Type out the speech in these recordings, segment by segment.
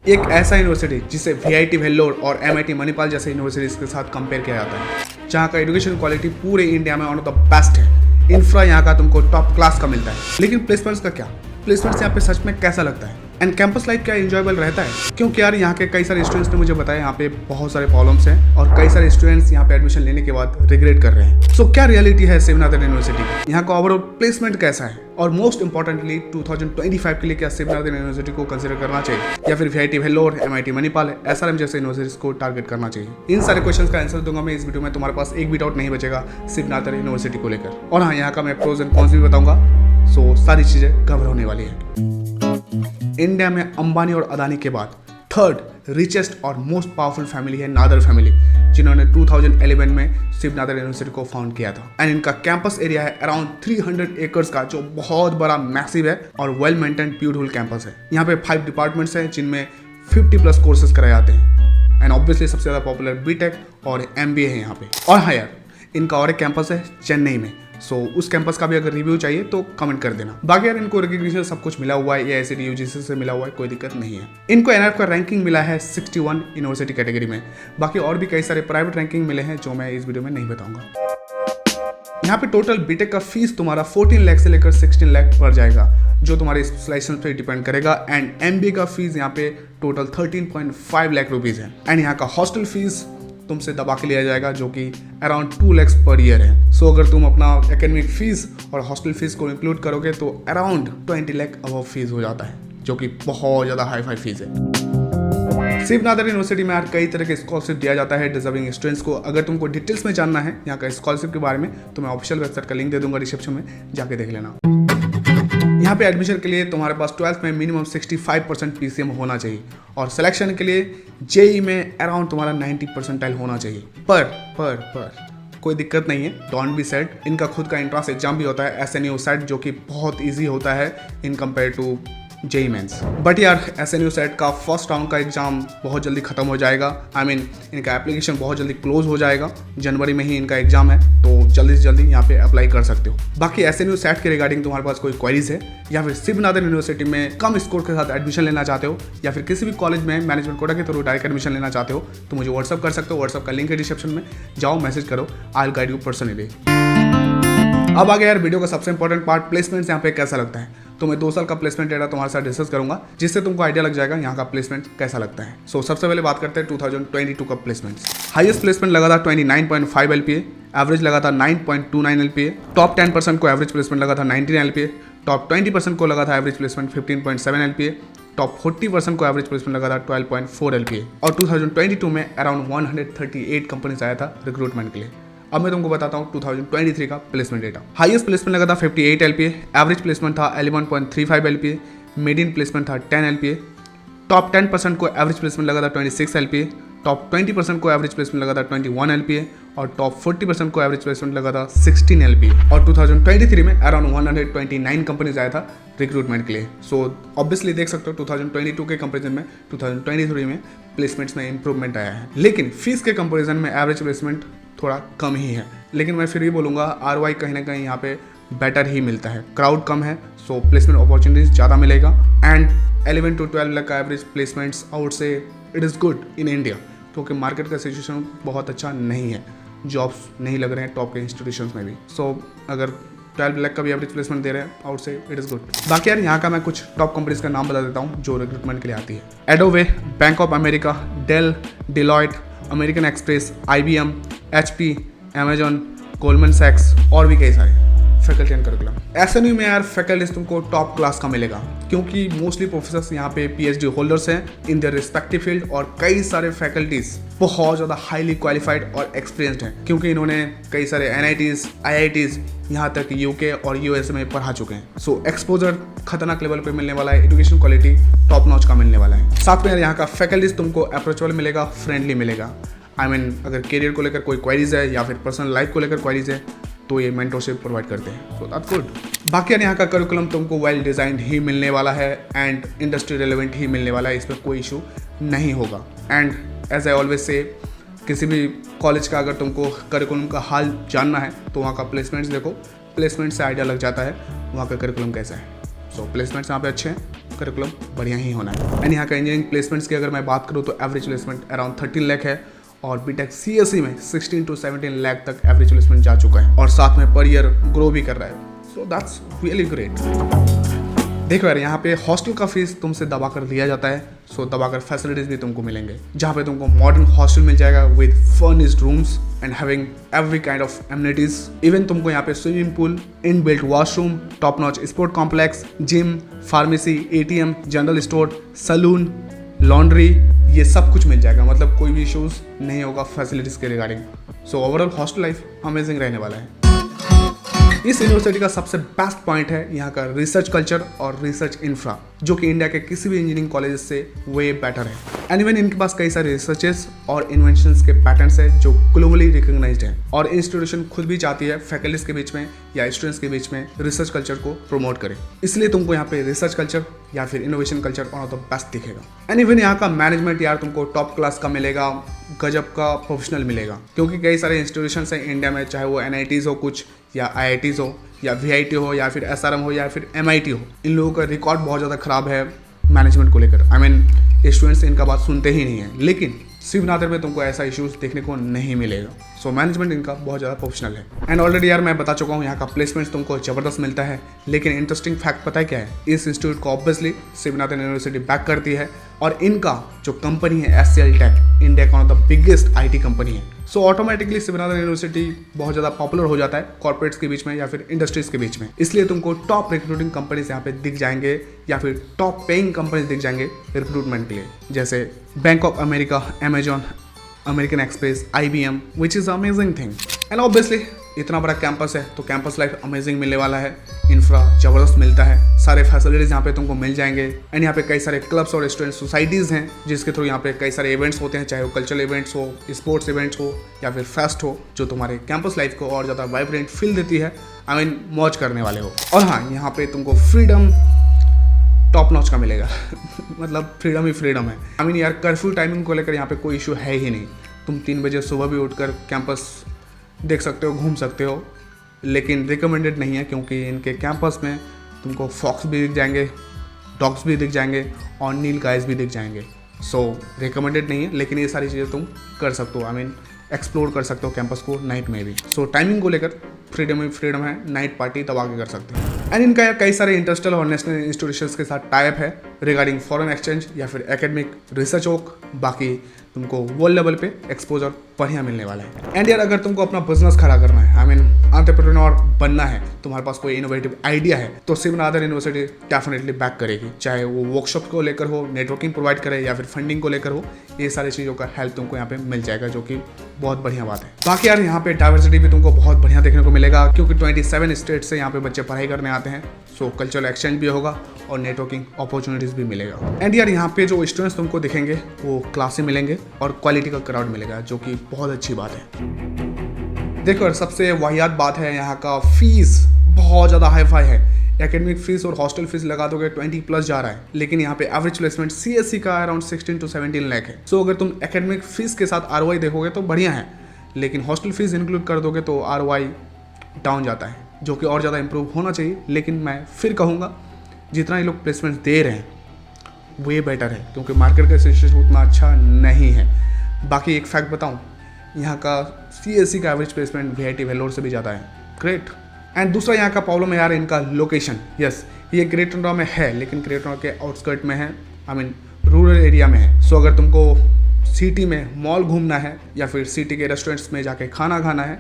एक ऐसा यूनिवर्सिटी जिसे VIT वेल्लोर और MIT मणिपाल जैसे यूनिवर्सिटीज के साथ कंपेयर किया जाता है, जहाँ का एजुकेशन क्वालिटी पूरे इंडिया में वन ऑफ द बेस्ट है। इंफ्रा यहाँ का तुमको टॉप क्लास का मिलता है। लेकिन प्लेसमेंट्स का क्या? प्लेसमेंट्स यहाँ पे सच में कैसा लगता है एंड कैंपस लाइफ क्या एंजॉयबल रहता है? क्योंकि यार यहाँ के कई सारे स्टूडेंट्स ने मुझे बताया यहाँ पे बहुत सारे प्रॉब्लम्स हैं और कई सारे स्टूडेंट्स यहाँ पे एडमिशन लेने के बाद रिग्रेट कर रहे हैं। सो क्या रियलिटी है शिवनाथन यूनिवर्सिटी की? यहाँ का ओवरऑल प्लेसमेंट कैसा है? और मोस्ट इंपॉर्टेंटली 2025 के लिए क्या शिवनाथन यूनिवर्सिटी को कंसिडर करना चाहिए या फिर VIT Vellore, MIT Manipal, SRM जैसे यूनिवर्सिटीज को टारगेट करना चाहिए? इन सारे क्वेश्चंस का आंसर दूंगा मैं इस वीडियो में। तुम्हारे पास एक भी डाउट नहीं बचेगा शिवनाथन यूनिवर्सिटी को लेकर। और हाँ, यहाँ का मैं प्रोज एंड कॉन्स भी बताऊंगा। सो सारी चीजें कवर होने वाली है। इंडिया में अंबानी और अदानी के बाद थर्ड रिचेस्ट और मोस्ट पावरफुल फैमिली है नादर फैमिली, जिन्होंने 2011 में शिवनाथन यूनिवर्सिटी को फाउंड किया था। एंड इनका कैंपस एरिया है अराउंड 300 एकर्स का, जो बहुत बड़ा मैसिव है और वेल मेंटेन्ड ब्यूटीफुल कैंपस है। यहाँ पे 5 डिपार्टमेंट्स हैं जिनमें 50+ कोर्सेज कराए जाते हैं। एंड ऑब्वियसली सबसे ज़्यादा पॉपुलर BTech और MBA है यहाँ पे। और हाँ यार, इनका और एक कैंपस है चेन्नई में। सो उस कैंपस का भी अगर रिव्यू चाहिए तो कमेंट कर देना। बाकी यार इनको रिकग्निशन सब कुछ मिला हुआ है, AICTE UGC से मिला हुआ है, कोई दिक्कत नहीं है। इनको NIRF का रैंकिंग मिला है 61 यूनिवर्सिटी कैटेगरी में। बाकी और भी कई सारे प्राइवेट रैंकिंग मिले हैं जो मैं इस वीडियो में नहीं बताऊंगा। यहाँ पे टोटल BTech का फीस तुम्हारा 14 लाख से लेकर 16 लाख पड़ जाएगा, जो तुम्हारे स्पेशलाइजेशन पे डिपेंड करेगा। एंड MBA का फीस यहाँ पे टोटल 13.5 लाख रुपीज है। एंड यहाँ का हॉस्टल फीस तुमसे दबा के लिया जाएगा, जो कि अराउंड 2 लाख पर ईयर है। सो अगर तुम अपना एकेडमिक फीस और हॉस्टल फीस को इंक्लूड करोगे तो अराउंड 20 लाख अबव फीस हो जाता है, जो कि बहुत ज़्यादा हाई फीस है। शिवनाथन यूनिवर्सिटी में यार कई तरह के स्कॉलरशिप दिया जाता है डिजर्विंग स्टूडेंट्स को। अगर तुमको डिटेल्स में जानना है यहाँ का स्कॉलरशिप के बारे में तो मैं ऑफिशियल वेबसाइट का लिंक दे दूंगा डिस्क्रिप्शन में, जाके देख लेना। यहाँ पे एडमिशन के लिए तुम्हारे पास 12th में मिनिमम 65% PCM होना चाहिए और सिलेक्शन के लिए JEE में अराउंड तुम्हारा 90 परसेंटाइल होना चाहिए। पर कोई दिक्कत नहीं है, डोंट बी सैड। इनका खुद का एंट्रेंस एग्जाम भी होता है SNU सेट, जो कि बहुत ईजी होता है in compare to JEE mains. But यार SNU सेट का फर्स्ट राउंड का एग्जाम बहुत जल्दी खत्म हो जाएगा। इनका एप्लीकेशन बहुत जल्दी क्लोज हो जाएगा, जनवरी में ही इनका एग्जाम है, तो जल्दी से जल्दी यहाँ पे अप्लाई कर सकते हो। बाकी SNU सेट के रिगार्डिंग तुम्हारे पास कोई क्वेरीज है या फिर शिवनाथन यूनिवर्सिटी में कम स्कोर के साथ एडमिशन लेना चाहते हो या फिर किसी भी कॉलेज में मैनेजमेंट कोटा के थ्रू डायरेक्ट एडमिशन लेना चाहते हो तो मुझे व्हाट्सअप कर सकते हो। व्हाट्सअप का लिंक है डिस्क्रिप्शन में, जाओ मैसेज करो, I will guide you personally. अब आ गया यार वीडियो का सबसे इंपॉर्टेंट पार्ट, प्लेसमेंट्स यहाँ पे कैसा लगता है। तो मैं 2 साल का प्लेसमेंट डेटा तुम्हारे साथ डिस्कस करूंगा, जिससे तुमको आइडिया लग जाएगा यहाँ का प्लेसमेंट कैसा लगता है। सो सबसे पहले बात करते हैं 2022 का प्लेसमेंट्स। हाईएस्ट प्लेसमेंट लगा था 29.5 LPA, एवरेज लगा था 9.29 LPA, टॉप 10% को एवरेज प्लेसमेंट लगा था 19 LPA, टॉप 20% को लगा था एवरेज प्लेसमेंट 15.7 LPA, टॉप 40% को एवरेज प्लेसमेंट लगा था 12.4 LPA। और 2022 में अराउंड 138 कंपनीज आया था रिक्रूटमेंट के लिए। अब मैं तुमको बताता हूँ 2023 का प्लेसमेंट डेटा। हाईएस्ट प्लेसमेंट लगा था 58 LPA, एवरेज प्लेसमेंट था 11.35 LPA, मीडियन प्लेसमेंट था 10 LPA, टॉप 10% को एवरेज प्लेसमेंट लगा था 26 LPA, टॉप 20% को एवरेज प्लेसमेंट लगा था 21 LPA और टॉप 40% को एवरेज प्लेसमेंट लगा था 16 LPA। और 2023 में अराउंड 129 कंपनीज आया था रिक्रूटमेंट के लिए। सो ऑब्वियसली देख सकते हो 2022 के कंपेरिजन में 2023 में प्लेसमेंट्स में इंप्रूवमेंट आया है। लेकिन फीस के कंपेरिजन में एवरेज प्लेसमेंट थोड़ा कम ही है। लेकिन मैं फिर भी बोलूँगा ROI कहीं ना कहीं यहाँ पे बेटर ही मिलता है। क्राउड कम है, सो प्लेसमेंट अपॉर्चुनिटीज ज़्यादा मिलेगा। एंड 11 to 12 लाख का एवरेज प्लेसमेंट्स आउट से it is good in India, क्योंकि मार्केट का सिचुएशन बहुत अच्छा नहीं है, जॉब्स नहीं लग रहे हैं टॉप के इंस्टीट्यूशंस में भी। सो अगर 12 लाख का भी एवरेज प्लेसमेंट दे रहे हैं आउट से, इट इज़ गुड। बाकी यार यहाँ का मैं कुछ टॉप कंपनीज का नाम बता देता हूँ जो रिक्रूटमेंट के लिए आती है। Adobe, Bank of America, Dell, Deloitte, American Express, IBM, HP, Amazon, Goldman सैक्स और भी कई सारे। फैकल्टी एंड करिकुलम SNU में यार फैकल्टीज तुमको टॉप क्लास का मिलेगा, क्योंकि मोस्टली प्रोफेसर्स यहाँ पे PhD होल्डर्स हैं इन देयर रिस्पेक्टिव फील्ड और कई सारे फैकल्टीज बहुत ज़्यादा हाईली क्वालिफाइड और एक्सपीरियंस्ड हैं, क्योंकि इन्होंने कई सारे NITs, IITs यहाँ तक UK और US में पढ़ा चुके हैं। सो एक्सपोजर खतरनाक लेवल पे मिलने वाला है, एजुकेशन क्वालिटी टॉप नॉच का मिलने वाला है। साथ में यहाँ का फैकल्टीज तुमको अप्रोचेबल मिलेगा, फ्रेंडली मिलेगा। अगर करियर को लेकर कोई क्वेरीज है या फिर पर्सनल लाइफ को लेकर क्वेरीज है तो ये मेंटरशिप प्रोवाइड करते हैं। So that's good. बाकी यहाँ का करिकुलम तुमको वेल डिजाइंड ही मिलने वाला है एंड इंडस्ट्री रेलेवेंट ही मिलने वाला है, इस पर कोई इशू नहीं होगा। And as I always say, किसी भी कॉलेज का अगर तुमको करिकुलम का हाल जानना है तो वहाँ का प्लेसमेंट्स देखो, प्लेसमेंट से आइडिया लग जाता है वहाँ का करिकुलम कैसा है। सो प्लेसमेंट्स यहाँ पे अच्छे हैं। करिकुलम बढ़िया ही होना है। एंड यहाँ का इंजीनियरिंग प्लेसमेंट्स की अगर मैं बात करूँ तो एवरेज प्लेसमेंट अराउंड 13 लाख है और बीटेक सीएससी में 16 to 17 लाख तक एवरेज प्लेसमेंट जा चुका है और साथ में पर ईयर ग्रो भी कर रहा है। So that's really great. देखो यार, यहाँ पे हॉस्टल का फीस तुमसे दबा कर लिया जाता है, सो दबाकर फैसिलिटीज भी तुमको मिलेंगे, जहाँ पे तुमको मॉडर्न हॉस्टल मिल जाएगा with furnished rooms and having every kind of amenities. Even तुमको यहाँ पे swimming pool, in built washroom, top notch sport complex, gym, pharmacy, ATM, general store, salon, laundry, ये सब कुछ मिल जाएगा। मतलब कोई भी इश्यूज नहीं होगा फैसिलिटीज के regarding. So overall hostel life amazing रहने वाला है। इस यूनिवर्सिटी का सबसे बेस्ट पॉइंट है यहाँ का रिसर्च कल्चर और रिसर्च इंफ्रा, जो कि इंडिया के किसी भी इंजीनियरिंग कॉलेज से वे बेटर है। एंड इवन इनके पास कई सारे रिसर्चेस और इन्वेंशंस के पैटर्न्स है जो ग्लोबली रिकॉग्नाइज्ड है और इंस्टीट्यूशन खुद भी चाहती है फैकल्टीज के बीच में या स्टूडेंट्स के बीच में रिसर्च कल्चर को प्रमोट करे। इसलिए तुमको यहाँ पे रिसर्च कल्चर या फिर innovation culture one of the best दिखेगा। एंड इवन यहाँ का मैनेजमेंट यार तुमको टॉप क्लास का मिलेगा, गजब का प्रोफेशनल मिलेगा, क्योंकि कई सारे इंस्टीट्यूशंस हैं इंडिया में, चाहे वो NITs हो कुछ या IITs हो या VIT हो या फिर SRM हो या फिर MIT हो। इन लोगों का रिकॉर्ड बहुत ज़्यादा खराब है मैनेजमेंट को लेकर। आई मीन स्टूडेंट्स इनका बात सुनते ही नहीं है, लेकिन शिवनाथर में तुमको ऐसा इश्यूज देखने को नहीं मिलेगा। सो मैनेजमेंट इनका बहुत ज़्यादा प्रोफेशनल है। एंड ऑलरेडी यार मैं बता चुका हूँ यहाँ का प्लेसमेंट तुमको ज़बरदस्त मिलता है, लेकिन इंटरेस्टिंग फैक्ट पता है क्या है? इस इंस्टीट्यूट को ऑब्वियसली शिवनाथन यूनिवर्सिटी बैक करती है और इनका जो कंपनी है SCL टेक, इंडिया का one of the biggest IT company है। सो ऑटोमेटिकली शिवनाथन यूनिवर्सिटी बहुत ज़्यादा पॉपुलर हो जाता है कॉर्पोरेट्स के बीच में या फिर इंडस्ट्रीज के बीच में। इसलिए तुमको टॉप रिक्रूटिंग कंपनीज यहाँ पे दिख जाएंगे या फिर टॉप पेइंग कंपनीज दिख जाएंगे रिक्रूटमेंट के लिए, जैसे bank of America, Amazon, American Express, IBM, which is amazing thing. And obviously इतना बड़ा कैंपस है तो कैंपस लाइफ अमेजिंग मिलने वाला है, इंफ्रा ज़बरदस्त मिलता है, सारे फैसिलिटीज़ यहाँ पे तुमको मिल जाएंगे। एंड यहाँ पे कई सारे क्लब्स और स्टूडेंट सोसाइटीज़ हैं जिसके थ्रू यहाँ पे कई सारे इवेंट्स होते हैं, चाहे वो कल्चरल इवेंट्स हो, स्पोर्ट्स इवेंट्स हो या फिर फेस्ट हो, जो तुम्हारे कैंपस लाइफ को और ज़्यादा वाइब्रेंट फील देती है। आई मीन मौज करने वाले हो। और हाँ, यहाँ पे तुमको फ्रीडम टॉप नॉच का मिलेगा मतलब फ्रीडम ही फ्रीडम है। आई मीन यार कर्फ्यू टाइमिंग को लेकर यहाँ पे कोई इशू है ही नहीं। तुम 3 बजे सुबह भी उठकर कैंपस देख सकते हो, घूम सकते हो, लेकिन रिकमेंडेड नहीं है क्योंकि इनके कैंपस में तुमको फॉक्स भी दिख जाएंगे, डॉग्स भी दिख जाएंगे और नील गाइस भी दिख जाएंगे। सो रिकमेंडेड नहीं है, लेकिन ये सारी चीज़ें तुम कर सकते हो। आई मीन एक्सप्लोर कर सकते हो कैंपस को नाइट में भी। सो टाइमिंग को लेकर फ्रीडम ही फ्रीडम है, नाइट पार्टी दबा के कर सकते हो। एंड इनका यार कई सारे इंटरनेशनल और नेशनल इंस्टीट्यूशंस के साथ टाइप है रिगार्डिंग फॉरेन एक्सचेंज या फिर एकेडमिक रिसर्च वर्क। बाकी तुमको वर्ल्ड लेवल पे एक्सपोजर बढ़िया मिलने वाला है। एंड यार अगर तुमको अपना बिजनेस खड़ा करना है, आई मीन एंटरप्रेन्योर बनना है, तुम्हारे पास कोई इनोवेटिव आइडिया है, तो शिवनाथन यूनिवर्सिटी डेफिनेटली बैक करेगी, चाहे वो वर्कशॉप को लेकर हो, नेटवर्किंग प्रोवाइड करे या फिर फंडिंग को लेकर हो। ये सारी चीज़ों का हेल्प तुमको यहाँ पे मिल जाएगा, जो कि बहुत बढ़िया बात है। बाकी यार यहाँ पे डाइवर्सिटी भी तुमको बहुत बढ़िया देखने को मिलेगा, क्योंकि 27 स्टेट से यहाँ पे बच्चे पढ़ाई करने आते हैं। सो कल्चरल एक्सचेंज भी होगा और नेटवर्किंग अपॉर्चुनिटीज भी मिलेगा। एंड यार यहाँ पे जो स्टूडेंट्स तुमको दिखेंगे वो क्लासे मिलेंगे और क्वालिटी का क्राउड मिलेगा, जो कि बहुत अच्छी बात है। देखो यार सबसे वाहियात बात है यहाँ का फीस बहुत ज़्यादा हाई फाई है। एकेडमिक फीस और हॉस्टल फीस लगा दोगे 20+ जा रहा है, लेकिन यहाँ पे एवरेज प्लेसमेंट CSC का अराउंड 16 to 17 लाख है। सो अगर तुम एकेडमिक फीस के साथ ROI देखोगे तो बढ़िया है, लेकिन हॉस्टल फीस इंक्लूड कर दोगे तो ROI डाउन जाता है, जो कि और ज़्यादा इंप्रूव होना चाहिए। लेकिन मैं फिर कहूँगा जितना ये लोग प्लेसमेंट दे रहे हैं वो ये बेटर है, क्योंकि मार्केट का सिचुएशन उतना अच्छा नहीं है। बाकी एक फैक्ट बताऊँ, यहाँ का CSC का एवरेज प्लेसमेंट VIT वेल्लोर से भी ज़्यादा है। ग्रेट। एंड दूसरा यहाँ का प्रॉब्लम है यार इनका लोकेशन। यस, ये ग्रेटर नोएडा में है, लेकिन ग्रेटर नोएडा के आउटस्कर्ट में है, आई मीन रूरल एरिया में है। सो अगर तुमको सिटी में मॉल घूमना है या फिर सिटी के रेस्टोरेंट्स में जाके खाना खाना है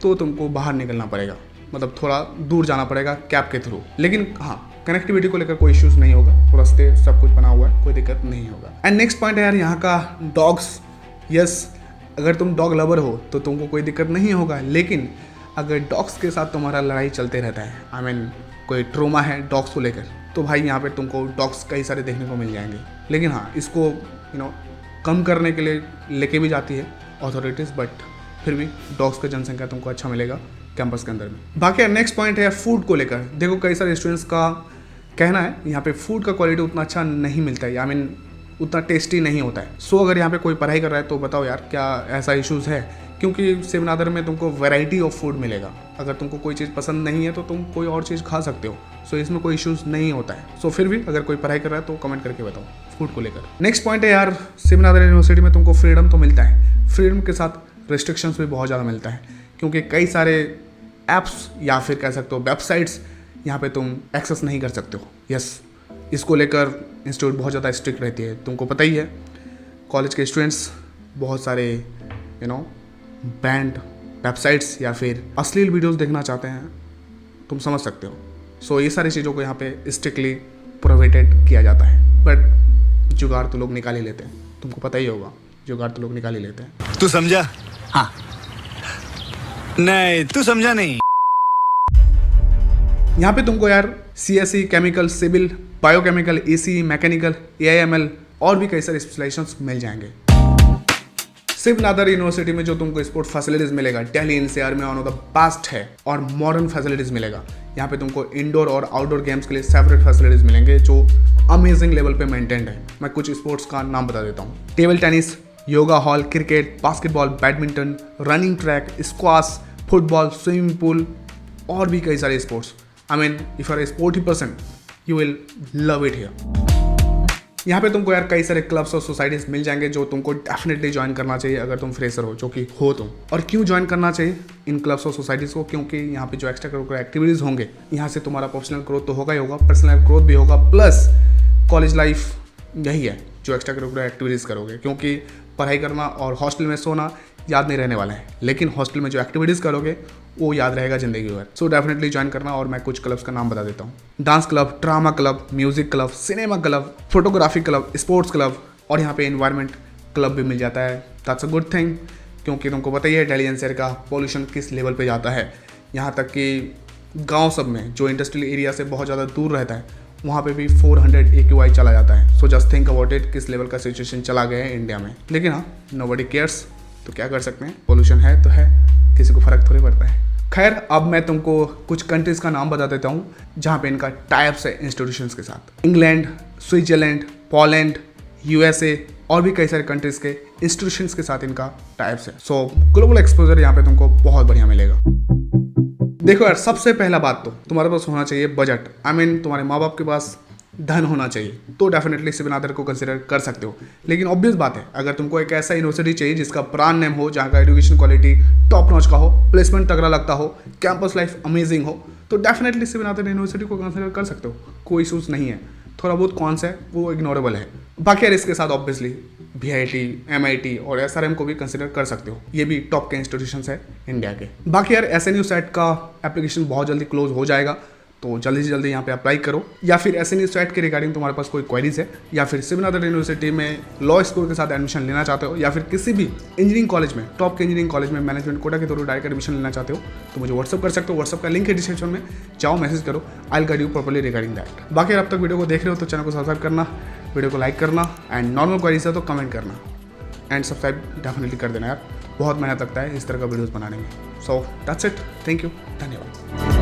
तो तुमको बाहर निकलना पड़ेगा, मतलब थोड़ा दूर जाना पड़ेगा कैब के थ्रू। लेकिन हाँ, कनेक्टिविटी को लेकर कोई इश्यूज़ नहीं होगा, रास्ते सब कुछ बना हुआ है, कोई दिक्कत नहीं होगा। एंड नेक्स्ट पॉइंट है यार यहाँ का डॉग्स। यस, अगर तुम डॉग लवर हो तो तुमको कोई दिक्कत नहीं होगा, लेकिन अगर डॉग्स के साथ तुम्हारा लड़ाई चलते रहता है, आई मीन कोई ट्रोमा है डॉग्स को लेकर, तो भाई यहाँ पे तुमको डॉग्स कई सारे देखने को मिल जाएंगे। लेकिन हाँ, इसको कम करने के लिए लेके भी जाती है अथॉरिटीज़, बट फिर भी डॉग्स का जनसंख्या तुमको अच्छा मिलेगा कैंपस के अंदर में। बाकी नेक्स्ट पॉइंट है फूड को लेकर। देखो कई सारे स्टूडेंट्स का कहना है यहाँ पे फूड का क्वालिटी उतना अच्छा नहीं मिलता है, आई मीन उतना टेस्टी नहीं होता है। सो अगर यहाँ पे कोई पढ़ाई कर रहा है तो बताओ यार क्या ऐसा इश्यूज़ है क्योंकि शिवनादर में तुमको वैरायटी ऑफ फूड मिलेगा। अगर तुमको कोई चीज़ पसंद नहीं है तो तुम कोई और चीज़ खा सकते हो। सो इसमें कोई इश्यूज़ नहीं होता है। सो फिर भी अगर कोई पढ़ाई कर रहा है तो कमेंट करके बताओ फूड को लेकर। नेक्स्ट पॉइंट है यार, शिवनादर यूनिवर्सिटी में तुमको फ्रीडम तो मिलता है, फ्रीडम के साथ रिस्ट्रिक्शंस भी बहुत ज़्यादा मिलता है, क्योंकि कई सारे ऐप्स या फिर कह सकते हो वेबसाइट्स यहाँ पे तुम एक्सेस नहीं कर सकते हो। यस, इसको लेकर इंस्टीट्यूट बहुत ज़्यादा स्ट्रिक्ट रहती है। तुमको पता ही है कॉलेज के स्टूडेंट्स बहुत सारे बैंड वेबसाइट्स या फिर अश्लील वीडियोस देखना चाहते हैं, तुम समझ सकते हो। सो ये सारी चीज़ों को यहाँ पे स्ट्रिक्टली प्रोहिबिटेड किया जाता है। बट जुगाड़ तो लोग निकाल ही लेते हैं, तुमको पता ही होगा, जुगाड़ तो लोग निकाल ही लेते हैं। तू समझा? हाँ। नहीं, तू समझा नहीं। यहाँ पे तुमको यार CSE, chemical, civil, biochemical, ECE, mechanical, AIML और भी कई सारे स्पेशलाइजेशंस मिल जाएंगे। शिवनादर यूनिवर्सिटी में जो तुमको स्पोर्ट फैसिलिटीज मिलेगा, दिल्ली NCR में वन ऑफ द बेस्ट है और मॉडर्न फैसिलिटीज मिलेगा। यहाँ पे तुमको इंडोर और आउटडोर गेम्स के लिए सेपरेट फैसिलिटीज मिलेंगे जो अमेजिंग लेवल पे मेंटेन्ड है। मैं कुछ स्पोर्ट्स का नाम बता देता हूँ। Table tennis, yoga hall, cricket, basketball, badminton, running track, squash, football, swimming pool और भी कई सारे sports. I mean if are a sporty person you will love it here. यहाँ पे तुमको यार कई सारे क्लब्स और सोसाइटीज मिल जाएंगे जो तुमको डेफिनेटली ज्वाइन करना चाहिए अगर तुम फ्रेशर हो, जो कि हो तुम। और क्यों ज्वाइन करना चाहिए इन क्लब्स और सोसाइटीज़ को? क्योंकि यहाँ पे जो एक्स्ट्रा करिकुलर एक्टिविटीज़ होंगे, यहाँ से तुम्हारा प्रोफेशनल ग्रोथ तो होगा ही होगा, पर्सनल ग्रोथ भी होगा, प्लस कॉलेज लाइफ यही है जो एक्स्ट्रा करिकुलर एक्टिविटीज़ करोगे। क्योंकि पढ़ाई करना और हॉस्टल में सोना याद नहीं रहने वाला है, लेकिन हॉस्टल में जो एक्टिविटीज़ करोगे वो याद रहेगा ज़िंदगी भर। सो डेफिनेटली ज्वाइन करना। और मैं कुछ क्लब्स का नाम बता देता हूँ। Dance club, drama club, music club, cinema club, photography club, sports club और यहाँ पे एनवायरनमेंट क्लब भी मिल जाता है। दैट्स अ गुड थिंग, क्योंकि तुमको पता ही है दिल्ली NCR का पॉल्यूशन किस लेवल पे जाता है। यहाँ तक कि गाँव सब में जो इंडस्ट्रियल एरिया से बहुत ज़्यादा दूर रहता है वहाँ पे भी 400 AQI चला जाता है। So just think about it, किस लेवल का सिचुएशन चला गया है इंडिया में। लेकिन हाँ, नोबडी केयर्स, तो क्या कर सकते हैं, पोल्यूशन है तो है, किसी को फर्क थोड़ी पड़ता है। खैर, अब मैं तुमको कुछ कंट्रीज़ का नाम बता देता हूँ जहाँ पे इनका टाइप्स है इंस्टीट्यूशंस के साथ। इंग्लैंड, स्विट्जरलैंड, पोलैंड, USA और भी कई सारे कंट्रीज़ के इंस्टीट्यूशंस के साथ इनका टाइप्स है। सो ग्लोबल एक्सपोजर यहाँ पे तुमको बहुत बढ़िया मिलेगा। देखो यार, सबसे पहला बात तो तुम्हारे पास होना चाहिए बजट। आई मीन तुम्हारे माँ बाप के पास धन होना चाहिए, तो डेफिनेटली शिवनादर को कंसिडर कर सकते हो। लेकिन ऑब्वियस बात है, अगर तुमको एक ऐसा यूनिवर्सिटी चाहिए जिसका ब्रांड नेम हो, जहाँ का एजुकेशन क्वालिटी टॉप नॉच का हो, प्लेसमेंट तगड़ा लगता हो, कैंपस लाइफ अमेजिंग हो, तो डेफिनेटली शिवनादर यूनिवर्सिटी को कंसिडर कर सकते हो। कोई इशूज़ नहीं है। थोड़ा बहुत कॉन्स है वो इग्नोरेबल है। बाकी यार इसके साथ ऑब्वियसली VIT, MIT और SRM को भी कंसिडर कर सकते हो। ये भी टॉप के इंस्टीट्यूशंस है इंडिया के। बाकी यार SNU सेट का एप्लीकेशन बहुत जल्दी क्लोज हो जाएगा, तो जल्दी से जल्दी यहाँ पे अप्लाई करो। या फिर SNU सेट के रिगार्डिंग तुम्हारे पास कोई क्वेरीज है, या फिर शिवनादर यूनिवर्सिटी में लॉ स्कूल के साथ एडमिशन लेना चाहते हो, या फिर किसी भी इंजीनियरिंग कॉलेज में, टॉप के इंजीनियरिंग कॉलेज में मैनेजमेंट कोटा के थ्रू डायरेक्ट एडमिशन लेना चाहते हो, तो मुझे व्हाट्सअप कर सकते हो। व्हाट्सअप का लिंक है डिस्क्रिप्शन में, जाओ मैसेज करो, I will guide you properly regarding that. बाकी अब तक वीडियो को देख रहे हो तो चैनल को सब्सक्राइब करना, वीडियो को लाइक करना, एंड नॉर्मल क्वेरीज है तो कमेंट करना, एंड सब्सक्राइब डेफिनेटली कर देना यार, बहुत मेहनत लगता है इस तरह का वीडियोज़ बनाने में। So that's it, thank you, धन्यवाद।